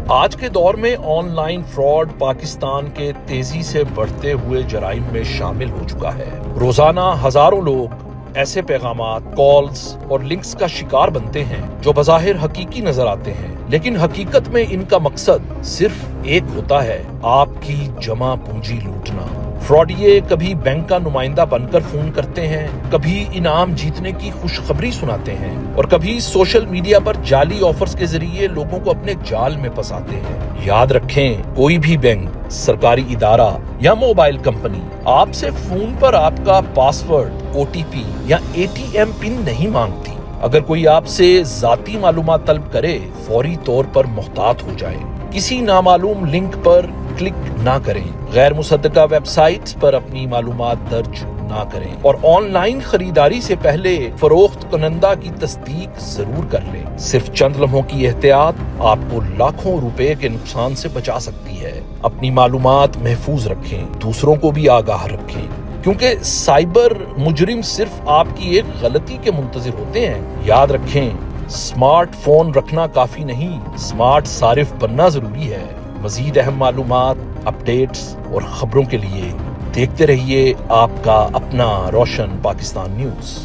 آج کے دور میں آن لائن فراڈ پاکستان کے تیزی سے بڑھتے ہوئے جرائم میں شامل ہو چکا ہے۔ روزانہ ہزاروں لوگ ایسے پیغامات، کالز اور لنکس کا شکار بنتے ہیں جو بظاہر حقیقی نظر آتے ہیں، لیکن حقیقت میں ان کا مقصد صرف ایک ہوتا ہے: آپ کی جمع پونجی لوٹنا۔ فراڈیے کبھی بینک کا نمائندہ بن کر فون کرتے ہیں، کبھی انعام جیتنے کی خوشخبری سناتے ہیں اور کبھی سوشل میڈیا پر جعلی آفرز کے ذریعے لوگوں کو اپنے جال میں پھنساتے ہیں۔ یاد رکھیں، کوئی بھی بینک، سرکاری ادارہ یا موبائل کمپنی آپ سے فون پر آپ کا پاس ورڈ، OTP یا ATM پن نہیں مانگتی۔ اگر کوئی آپ سے ذاتی معلومات طلب کرے، فوری طور پر محتاط ہو جائیں۔ کسی نامعلوم لنک پر کلک نہ کریں، غیر مصدقہ ویب سائٹس پر اپنی معلومات درج نہ کریں اور آن لائن خریداری سے پہلے فروخت کنندہ کی تصدیق ضرور کر لیں۔ صرف چند لمحوں کی احتیاط آپ کو لاکھوں روپے کے نقصان سے بچا سکتی ہے۔ اپنی معلومات محفوظ رکھیں، دوسروں کو بھی آگاہ رکھیں، کیونکہ سائبر مجرم صرف آپ کی ایک غلطی کے منتظر ہوتے ہیں۔ یاد رکھیں، سمارٹ فون رکھنا کافی نہیں، سمارٹ صارف بننا ضروری ہے۔ مزید اہم معلومات، اپڈیٹس اور خبروں کے لیے دیکھتے رہیے آپ کا اپنا روشن پاکستان نیوز۔